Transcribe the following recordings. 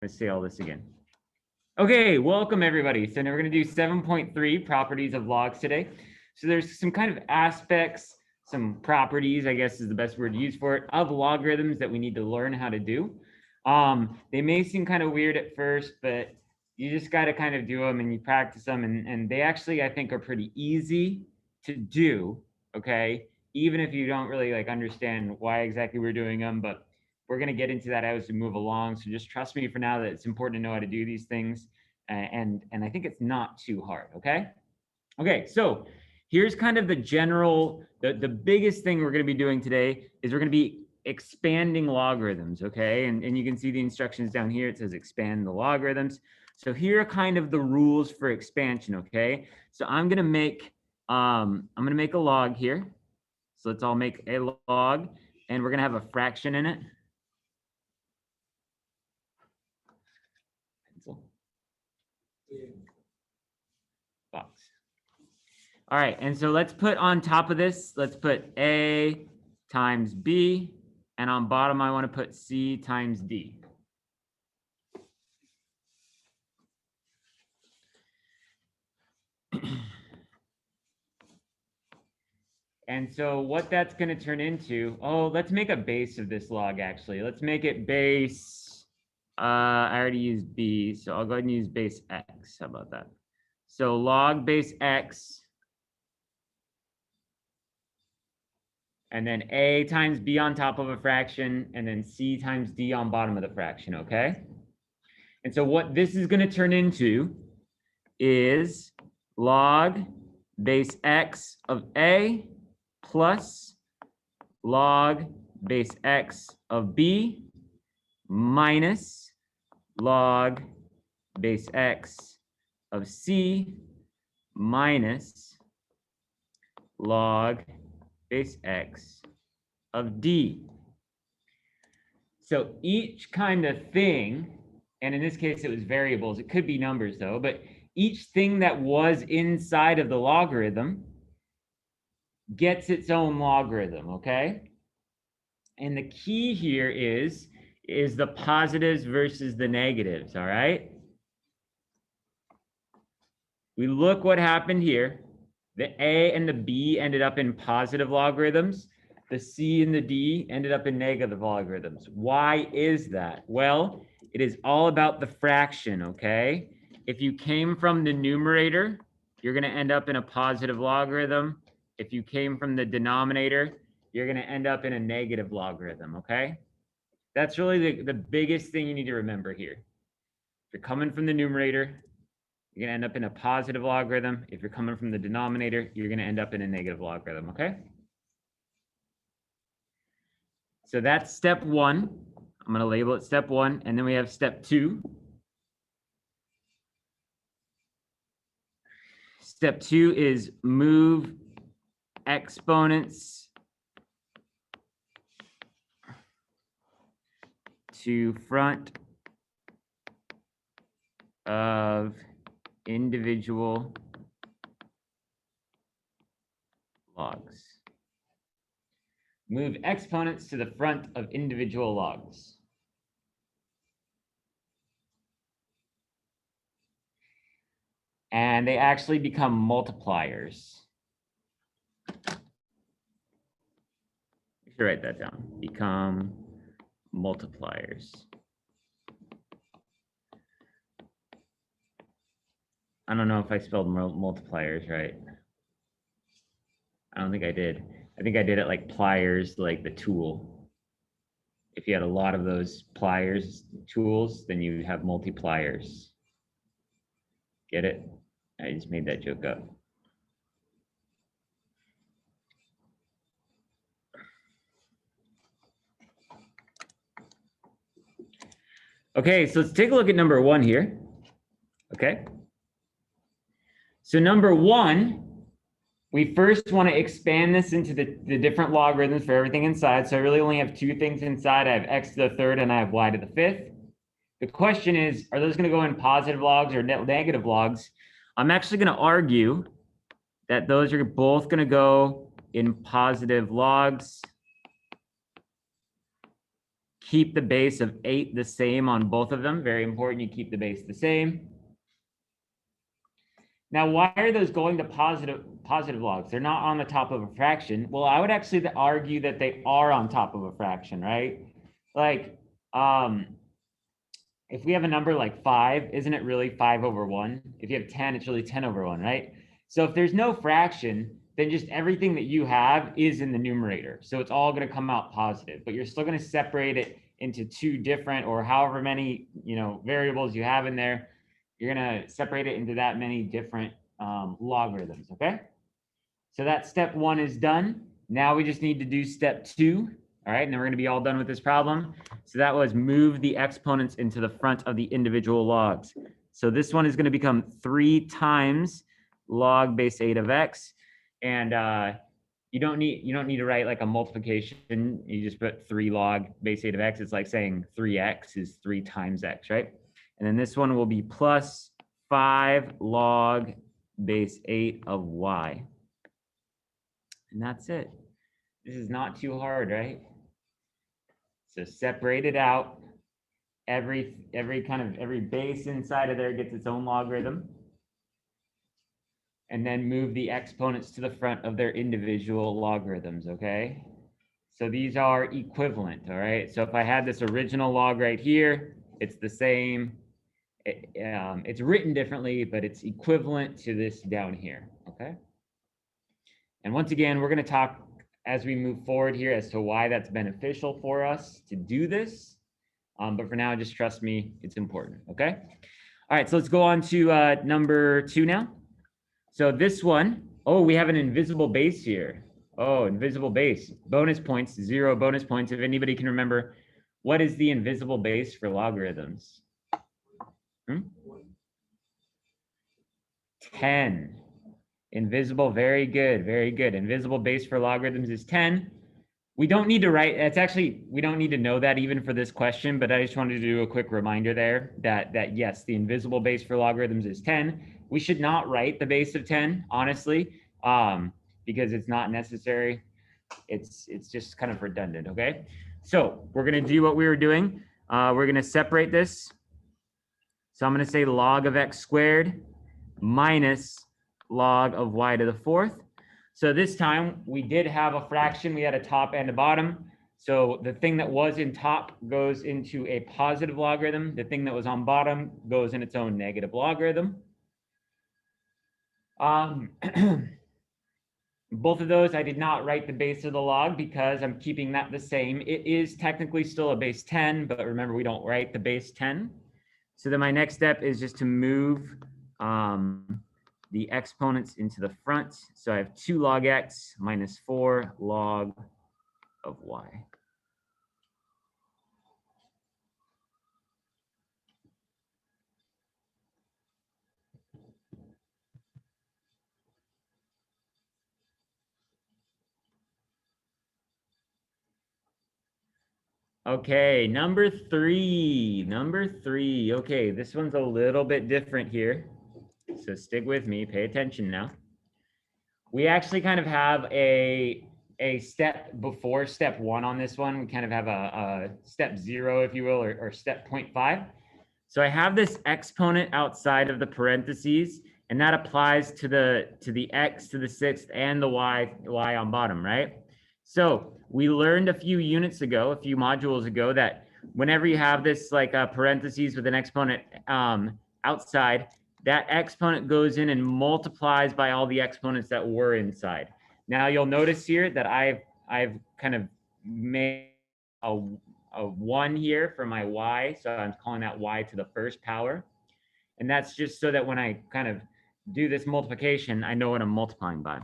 Let's say all this again. Okay, welcome everybody. So now we're going to do 7.3 properties of logs today. So there's some kind of aspects, some properties, I guess is the best word to use for it, of logarithms that we need to learn how to do. They may seem kind of weird at first, but you just got to kind of do them and you practice them. And they actually, I think, are pretty easy to do, okay? Even if you don't really like understand why exactly we're doing them, but we're going to get into that as we move along. So just trust me for now that it's important to know how to do these things. And I think it's not too hard, okay? Okay, so here's kind of the general, the biggest thing we're going to be doing today is we're going to be expanding logarithms, okay? And you can see the instructions down here. It says expand the logarithms. So here are kind of the rules for expansion, okay? So I'm going to make a log here. So let's all make a log, and we're going to have a fraction in it. Box. All right, and so let's put on top of this, let's put A times B, and on bottom I want to put C times D. And so what that's going to turn into, oh, let's make a base of this log actually. Let's make it base, I already used B, so I'll go ahead and use base X. How about that? So log base X, and then A times B on top of a fraction, and then C times D on bottom of the fraction, okay? And so what this is going to turn into is log base X of A plus log base X of B minus log base X of C minus log base X of D. So each kind of thing, and in this case it was variables, it could be numbers though, but each thing that was inside of the logarithm gets its own logarithm, okay? And the key here is the positives versus the negatives, all right? We look what happened here. The A and the B ended up in positive logarithms. The C and the D ended up in negative logarithms. Why is that? Well, it is all about the fraction, okay? If you came from the numerator, you're going to end up in a positive logarithm. If you came from the denominator, you're going to end up in a negative logarithm, okay? That's really the biggest thing you need to remember here. If you're coming from the numerator, you're going to end up in a positive logarithm. If you're coming from the denominator, you're going to end up in a negative logarithm, okay? So that's step one. I'm going to label it step one, and then we have step two. Step two is move exponents to front of individual logs. Move exponents to the front of individual logs. And they actually become multipliers. You should write that down. Become multipliers. I don't know if I spelled multipliers right. I don't think I did. I think I did it like pliers, like the tool. If you had a lot of those pliers tools, then you have multipliers. Get it? I just made that joke up. Okay, so let's take a look at number one here. Okay. So number one, we first want to expand this into the different logarithms for everything inside. So I really only have two things inside. I have x to the third and I have y to the fifth. The question is, are those going to go in positive logs or negative logs? I'm actually going to argue that those are both going to go in positive logs. Keep the base of 8 the same on both of them. Very important, you keep the base the same. Now, why are those going to positive logs? They're not on the top of a fraction. Well, I would actually argue that they are on top of a fraction, right? Like, if we have a number like 5, isn't it really 5 over 1? If you have 10, it's really 10 over 1, right? So if there's no fraction, then just everything that you have is in the numerator. So it's all going to come out positive, but you're still going to separate it into 2 different, or however many, variables you have in there. You're going to separate it into that many different logarithms, okay? So that step 1 is done. Now we just need to do step 2. All right, and then we're going to be all done with this problem. So that was move the exponents into the front of the individual logs. So this one is going to become 3 times log base 8 of x. And you don't need to write like a multiplication. You just put 3 log base 8 of x. It's like saying 3x is 3 times x, right? And then this one will be plus 5 log base 8 of y. And that's it. This is not too hard, right? So separate it out. Every base inside of there gets its own logarithm. And then move the exponents to the front of their individual logarithms, okay? So these are equivalent, all right? So if I had this original log right here, it's the same. It's written differently, but it's equivalent to this down here, okay? And once again, we're going to talk as we move forward here as to why that's beneficial for us to do this. But for now, just trust me, it's important, okay? All right, so let's go on to number 2 now. So this one, we have an invisible base here. Oh, invisible base. Bonus points, 0 bonus points. If anybody can remember, what is the invisible base for logarithms? 10. Invisible, very good, very good. Invisible base for logarithms is 10. We don't need to write, we don't need to know that even for this question, but I just wanted to do a quick reminder there that yes, the invisible base for logarithms is 10. We should not write the base of 10, honestly, because it's not necessary. It's just kind of redundant, okay? So we're gonna do what we were doing. We're gonna separate this. So I'm gonna say log of x squared minus log of y to the 4th. So this time we did have a fraction. We had a top and a bottom. So the thing that was in top goes into a positive logarithm. The thing that was on bottom goes in its own negative logarithm. Both of those, I did not write the base of the log because I'm keeping that the same. It is technically still a base 10, but remember, we don't write the base 10. So then my next step is just to move the exponents into the front. So I have 2 log x minus 4 log of y. Okay, number 3. Okay, this one's a little bit different here. So stick with me, pay attention now. We actually kind of have a step before step 1 on this one. We kind of have a step 0, if you will, or step 0.5. So I have this exponent outside of the parentheses, and that applies to the x to the 6th and the y on bottom, right? So we learned a few units ago, a few modules ago, that whenever you have this like parentheses with an exponent outside, that exponent goes in and multiplies by all the exponents that were inside. Now you'll notice here that I've kind of made a 1 here for my y, so I'm calling that y to the 1st power. And that's just so that when I kind of do this multiplication, I know what I'm multiplying by.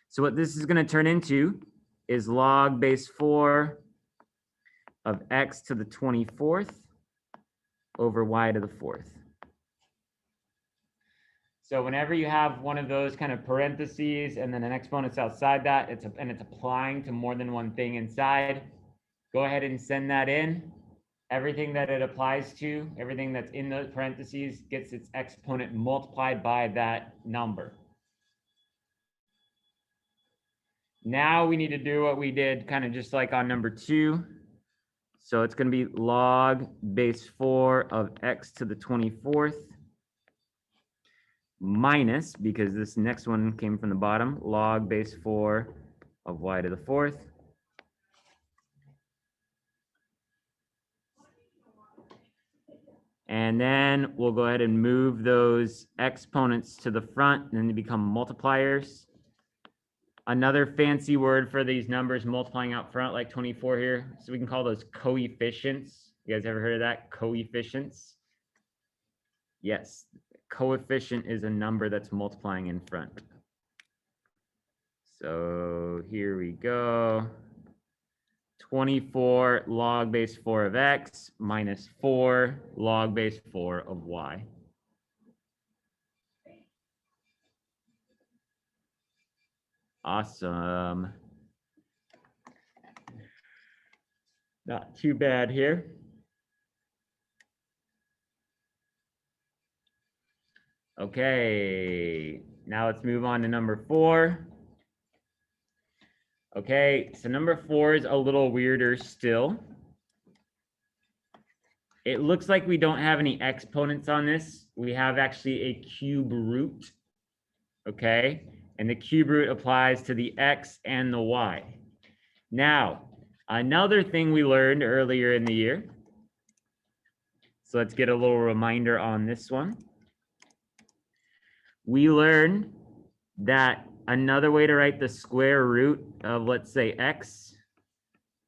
So what this is going to turn into is log base 4 of x to the 24th over y to the 4th. So whenever you have one of those kind of parentheses and then an exponent's outside that, it's applying to more than one thing inside, go ahead and send that in. Everything that it applies to, everything that's in the parentheses gets its exponent multiplied by that number. Now we need to do what we did kind of just like on number 2. So it's going to be log base 4 of x to the 24th minus, because this next one came from the bottom, log base 4 of y to the 4th. And then we'll go ahead and move those exponents to the front, and then they become multipliers. Another fancy word for these numbers multiplying out front, like 24 here. So we can call those coefficients. You guys ever heard of that? Coefficients? Yes. Coefficient is a number that's multiplying in front. So here we go. 24 log base 4 of x minus 4 log base 4 of y. Awesome. Not too bad here. Okay, now let's move on to number 4. Okay, so number 4 is a little weirder still. It looks like we don't have any exponents on this. We have actually a cube root, okay? And the cube root applies to the x and the y. Now, another thing we learned earlier in the year. So let's get a little reminder on this one. We learned that another way to write the square root of, let's say, x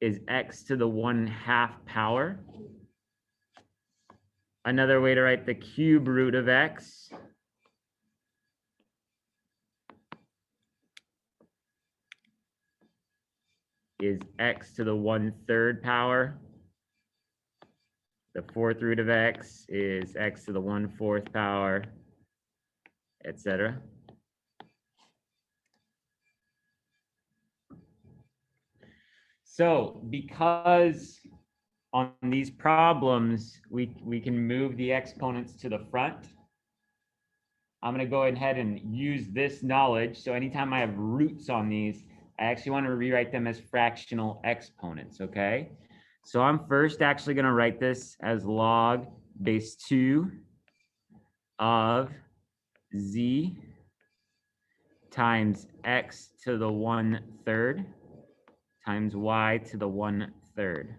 is x to the 1/2 power. Another way to write the cube root of x is x to the 1/3 power. The fourth root of x is x to the 1/4 power, etc. So because on these problems, we can move the exponents to the front, I'm going to go ahead and use this knowledge. So anytime I have roots on these, I actually want to rewrite them as fractional exponents, okay? So I'm first actually going to write this as log base 2 of z times x to the 1/3 times y to the 1/3.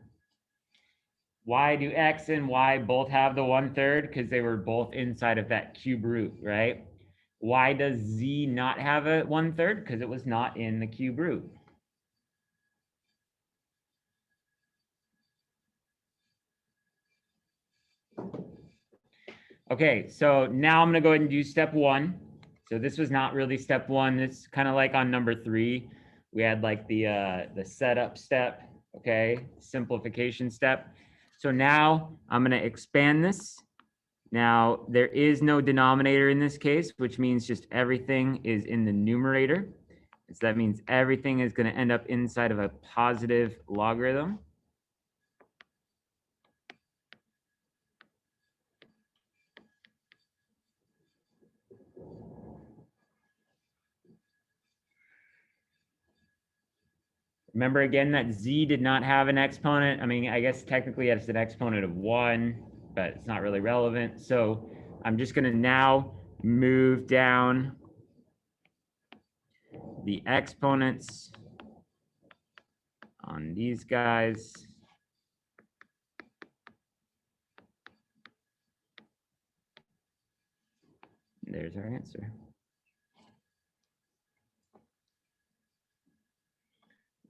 Why do x and y both have the 1/3? Because they were both inside of that cube root, right? Why does z not have a 1/3? Because it was not in the cube root. Okay, so now I'm going to go ahead and do step 1. So this was not really step 1. It's kind of like on number 3. We had like the setup step, okay, simplification step. So now I'm going to expand this. Now there is no denominator in this case, which means just everything is in the numerator. So that means everything is going to end up inside of a positive logarithm. Remember again that z did not have an exponent. I mean, I guess technically it's an exponent of 1, but it's not really relevant. So I'm just going to now move down the exponents on these guys. There's our answer.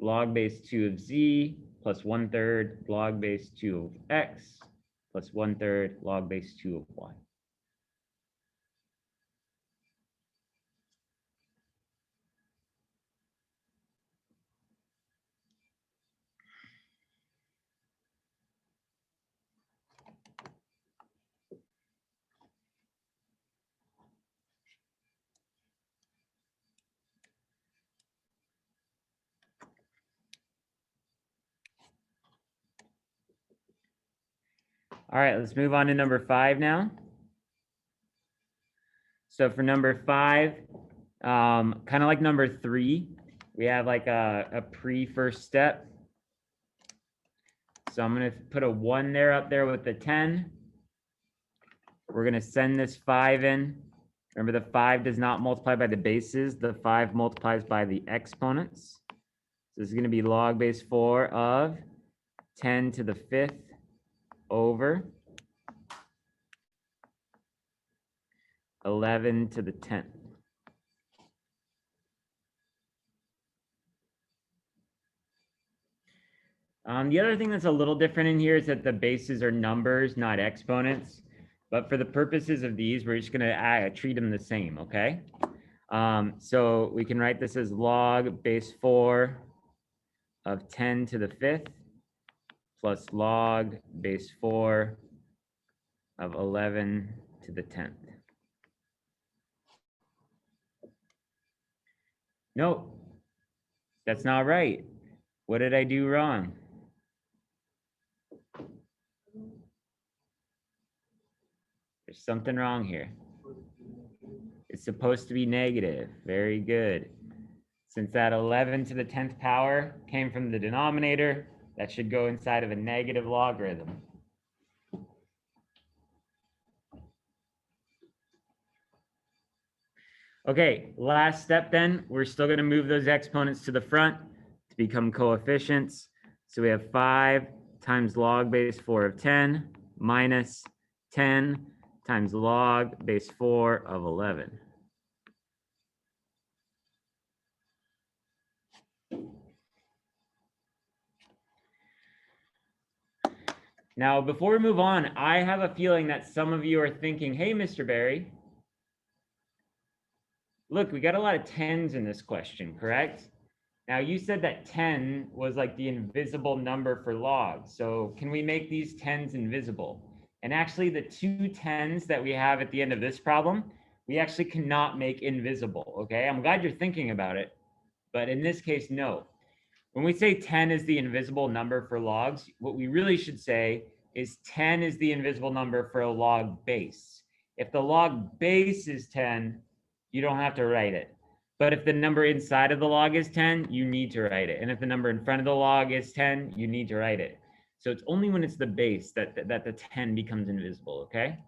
Log base 2 of z plus 1/3 log base 2 of x plus 1/3 log base 2 of y. All right, let's move on to number 5 now. So for number 5, kind of like number 3, we have like a pre-first step. So I'm going to put a 1 there up there with the 10. We're going to send this 5 in. Remember, the 5 does not multiply by the bases. The 5 multiplies by the exponents. So this is going to be log base 4 of 10 to the 5th over 11 to the 10th. The other thing that's a little different in here is that the bases are numbers, not exponents. But for the purposes of these, we're just going to treat them the same, okay? So we can write this as log base 4 of 10 to the 5th plus log base 4 of 11 to the 10th. Nope, that's not right. What did I do wrong? There's something wrong here. It's supposed to be negative. Very good. Since that 11 to the 10th power came from the denominator, that should go inside of a negative logarithm. Okay, last step then, we're still going to move those exponents to the front to become coefficients. So we have 5 times log base 4 of 10 minus 10 times log base 4 of 11. Now, before we move on, I have a feeling that some of you are thinking, hey, Mr. Barry, look, we got a lot of 10s in this question, correct? Now, you said that 10 was like the invisible number for logs. So can we make these 10s invisible? And actually, the 2 10s that we have at the end of this problem, we actually cannot make invisible, okay? I'm glad you're thinking about it, but in this case, no. When we say 10 is the invisible number for logs, what we really should say is 10 is the invisible number for a log base. If the log base is 10, you don't have to write it. But if the number inside of the log is 10, you need to write it. And if the number in front of the log is 10, you need to write it. So it's only when it's the base that the 10 becomes invisible, okay?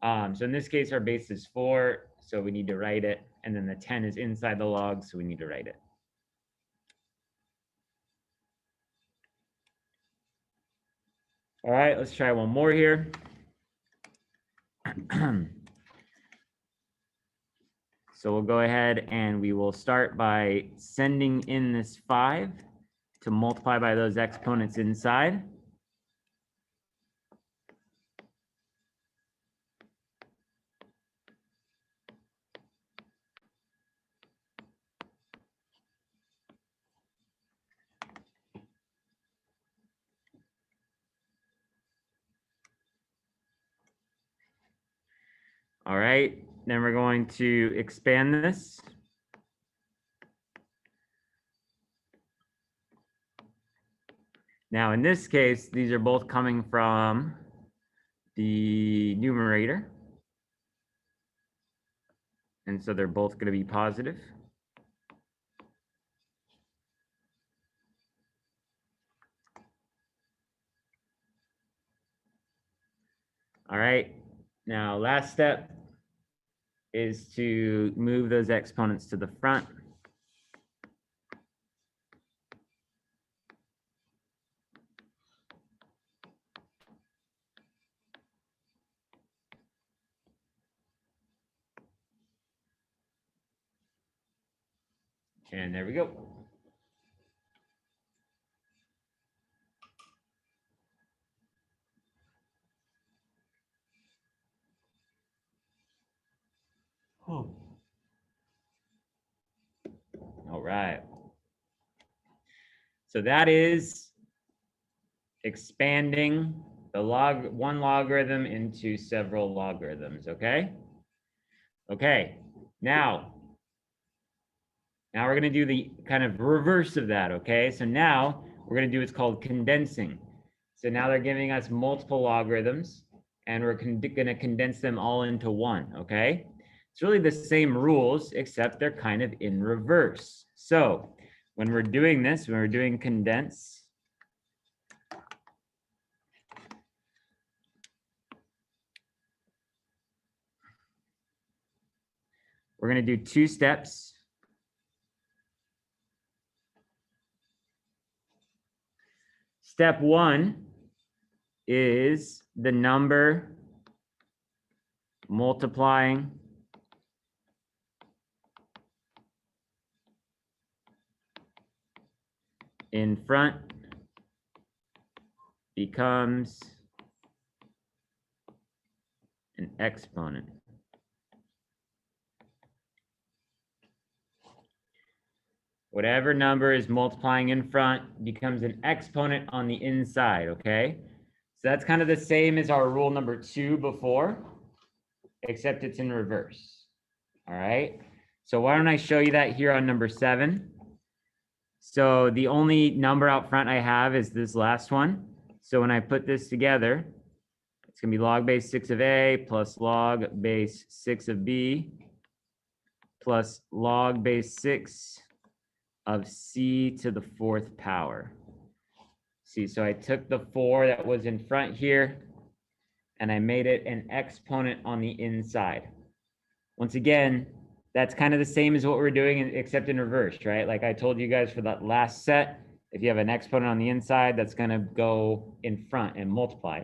So in this case, our base is 4, so we need to write it. And then the 10 is inside the log, so we need to write it. All right, let's try one more here. So we'll go ahead and we will start by sending in this 5 to multiply by those exponents inside. All right, then we're going to expand this. Now, in this case, these are both coming from the numerator. And so they're both going to be positive. All right, now last step is to move those exponents to the front. And there we go. Oh. All right. So that is expanding the one logarithm into several logarithms, okay? Okay, now we're gonna do the kind of reverse of that, okay? So now we're gonna do what's called condensing. So now they're giving us multiple logarithms and we're gonna condense them all into one, okay? It's really the same rules, except they're kind of in reverse. So when we're doing this, when we're doing condense, We're going to do 2 steps. Step 1 is the number multiplying in front becomes an exponent. Whatever number is multiplying in front becomes an exponent on the inside, okay? So that's kind of the same as our rule number 2 before, except it's in reverse, all right? So why don't I show you that here on number 7? So the only number out front I have is this last one. So when I put this together, it's going to be log base 6 of A plus log base 6 of B plus log base 6 of C to the 4th power. See, so I took the 4 that was in front here and I made it an exponent on the inside. Once again, that's kind of the same as what we're doing except in reverse, right? Like I told you guys for that last set, if you have an exponent on the inside, that's going to go in front and multiply.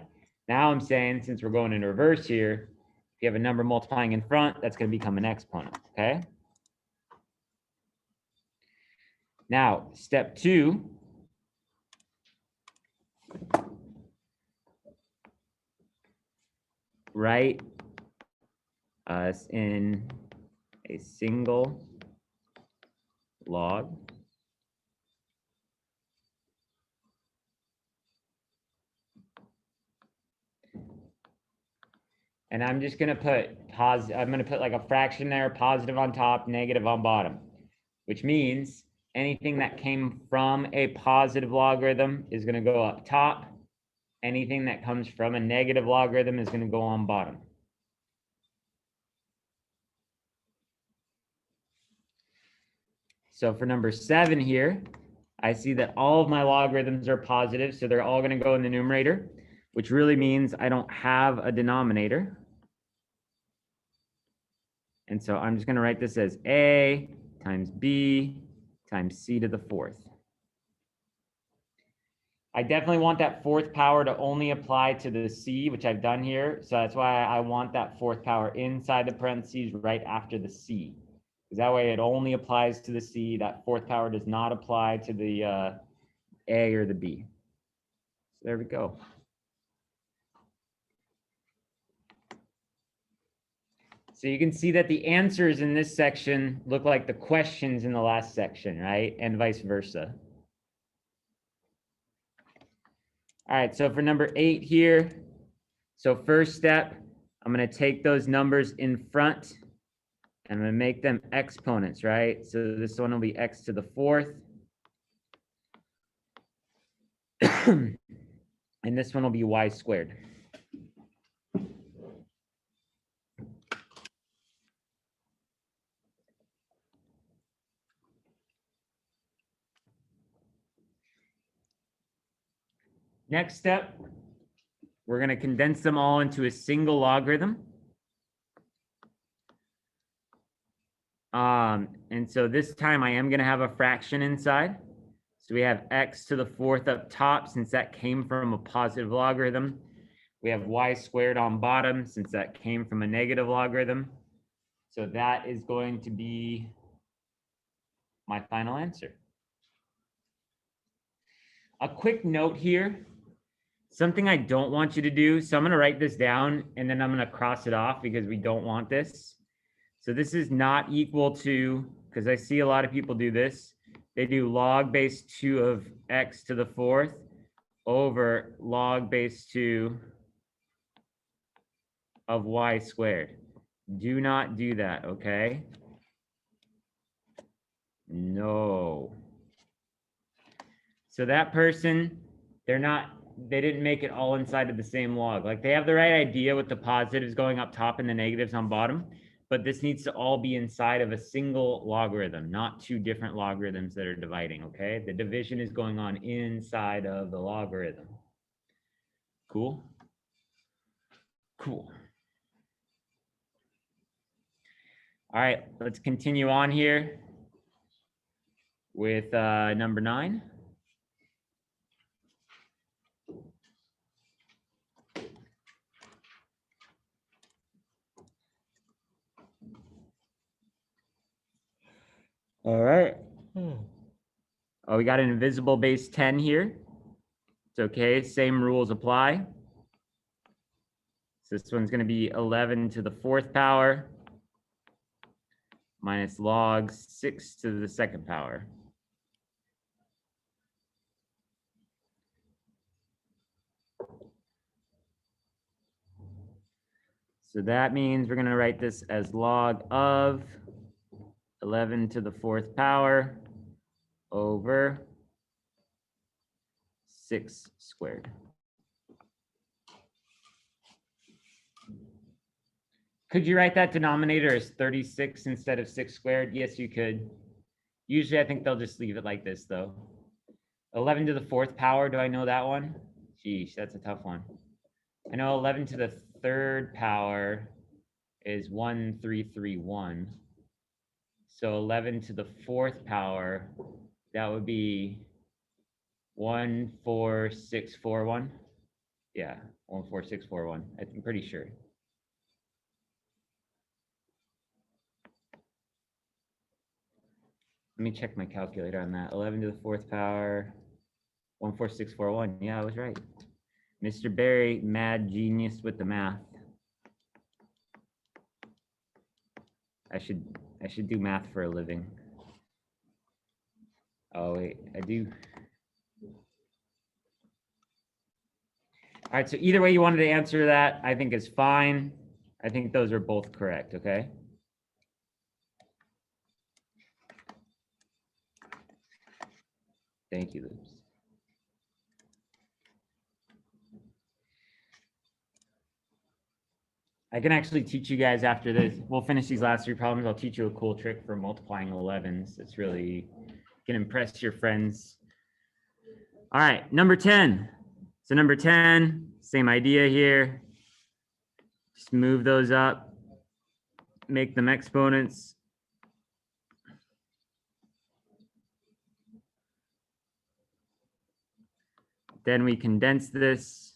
Now I'm saying, since we're going in reverse here, if you have a number multiplying in front, that's going to become an exponent, okay? Now, step 2. Write us in a single log. And I'm just going to put positive. I'm going to put like a fraction there, positive on top, negative on bottom, which means anything that came from a positive logarithm is going to go up top. Anything that comes from a negative logarithm is going to go on bottom. So for number 7 here, I see that all of my logarithms are positive, so they're all going to go in the numerator, which really means I don't have a denominator. And so I'm just going to write this as A times B times C to the 4th. I definitely want that 4th power to only apply to the C, which I've done here. So that's why I want that 4th power inside the parentheses right after the C. Because that way it only applies to the C. That 4th power does not apply to the A or the B. So there we go. So you can see that the answers in this section look like the questions in the last section, right? And vice versa. All right, so for number 8 here, so first step, I'm going to take those numbers in front and I'm going to make them exponents, right? So this one will be x to the 4th. And this one will be y squared. Next step, we're going to condense them all into a single logarithm. And so this time I am going to have a fraction inside. So we have x to the 4th up top, since that came from a positive logarithm. We have y squared on bottom, since that came from a negative logarithm. So that is going to be my final answer. A quick note here, something I don't want you to do. So I'm going to write this down and then I'm going to cross it off because we don't want this. So this is not equal to, because I see a lot of people do this. They do log base 2 of x to the 4th over log base 2 of y squared. Do not do that, okay? No. So that person, they didn't make it all inside of the same log. Like they have the right idea with the positives going up top and the negatives on bottom, but this needs to all be inside of a single logarithm, not 2 different logarithms that are dividing, okay? The division is going on inside of the logarithm. Cool? Cool. All right, let's continue on here with number 9. All right. Oh, we got an invisible base 10 here. It's okay, same rules apply. So this one's going to be 11 to the 4th power minus log 6 to the 2nd power. So that means we're going to write this as log of 11 to the 4th power over 6 squared. Could you write that denominator as 36 instead of 6 squared? Yes, you could. Usually, I think they'll just leave it like this, though. 11 to the 4th power, do I know that one? Sheesh, that's a tough one. I know 11 to the 3rd power is 1331. So 11 to the 4th power, that would be 14641. Yeah, 14641. I'm pretty sure. Let me check my calculator on that. 11 to the 4th power, 14641. Yeah, I was right. Mr. Barry, mad genius with the math. I should do math for a living. Oh wait, I do. All right, so either way you wanted to answer that, I think is fine. I think those are both correct, okay? Thank you, Loops. I can actually teach you guys after this. We'll finish these last 3 problems. I'll teach you a cool trick for multiplying 11s. It's really can impress your friends. All right, number 10. So number 10, same idea here. Just move those up, make them exponents. Then we condense this.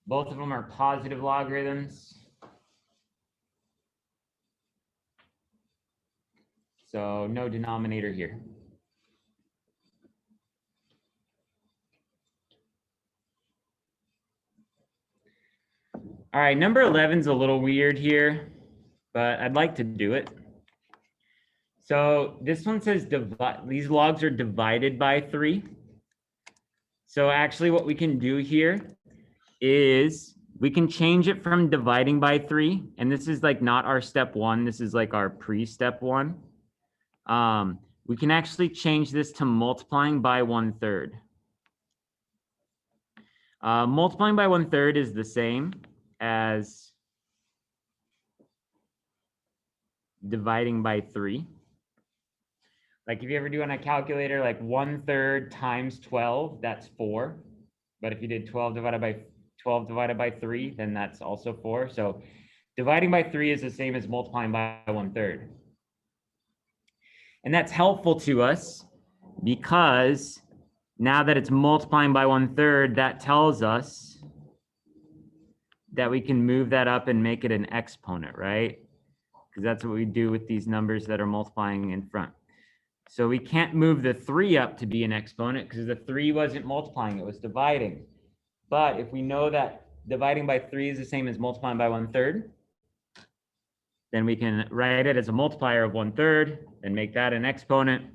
Both of them are positive logarithms. So no denominator here. All right, number 11 is a little weird here, but I'd like to do it. So this one says these logs are divided by 3. So actually what we can do here is we can change it from dividing by 3. And this is like not our step 1. This is like our pre-step 1. We can actually change this to multiplying by 1/3. Multiplying by 1/3 is the same as dividing by 3. Like if you ever do on a calculator, like 1/3 times 12, that's 4. But if you did 12 divided by 3, then that's also 4. So dividing by 3 is the same as multiplying by 1/3. And that's helpful to us because now that it's multiplying by 1/3, that tells us that we can move that up and make it an exponent, right? Because that's what we do with these numbers that are multiplying in front. So we can't move the 3 up to be an exponent because the 3 wasn't multiplying, it was dividing. But if we know that dividing by 3 is the same as multiplying by 1/3, then we can write it as a multiplier of 1/3 and make that an exponent.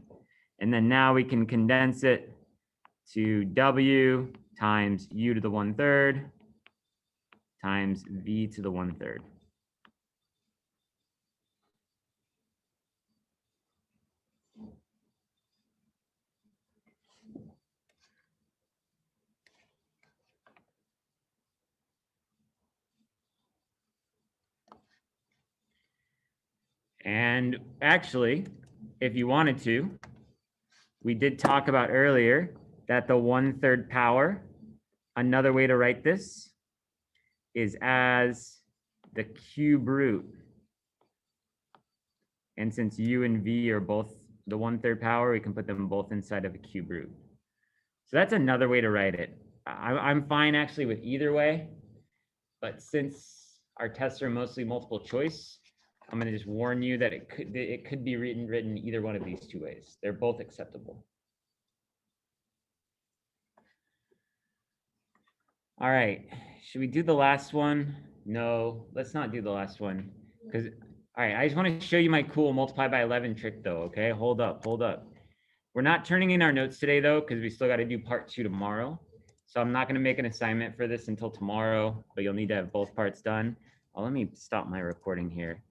And then now we can condense it to W times U to the 1/3 times V to the 1/3. And actually, if you wanted to, we did talk about earlier that the 1/3 power, another way to write this is as the cube root. And since u and v are both the 1/3 power, we can put them both inside of a cube root. So that's another way to write it. I'm fine actually with either way, but since our tests are mostly multiple choice, I'm going to just warn you that it could be written either one of these two ways. They're both acceptable. All right, should we do the last one? No, let's not do the last one because, all right, I just want to show you my cool multiply by 11 trick though, okay? Hold up. We're not turning in our notes today though, because we still got to do part 2 tomorrow. So I'm not going to make an assignment for this until tomorrow, but you'll need to have both parts done. Let me stop my recording here.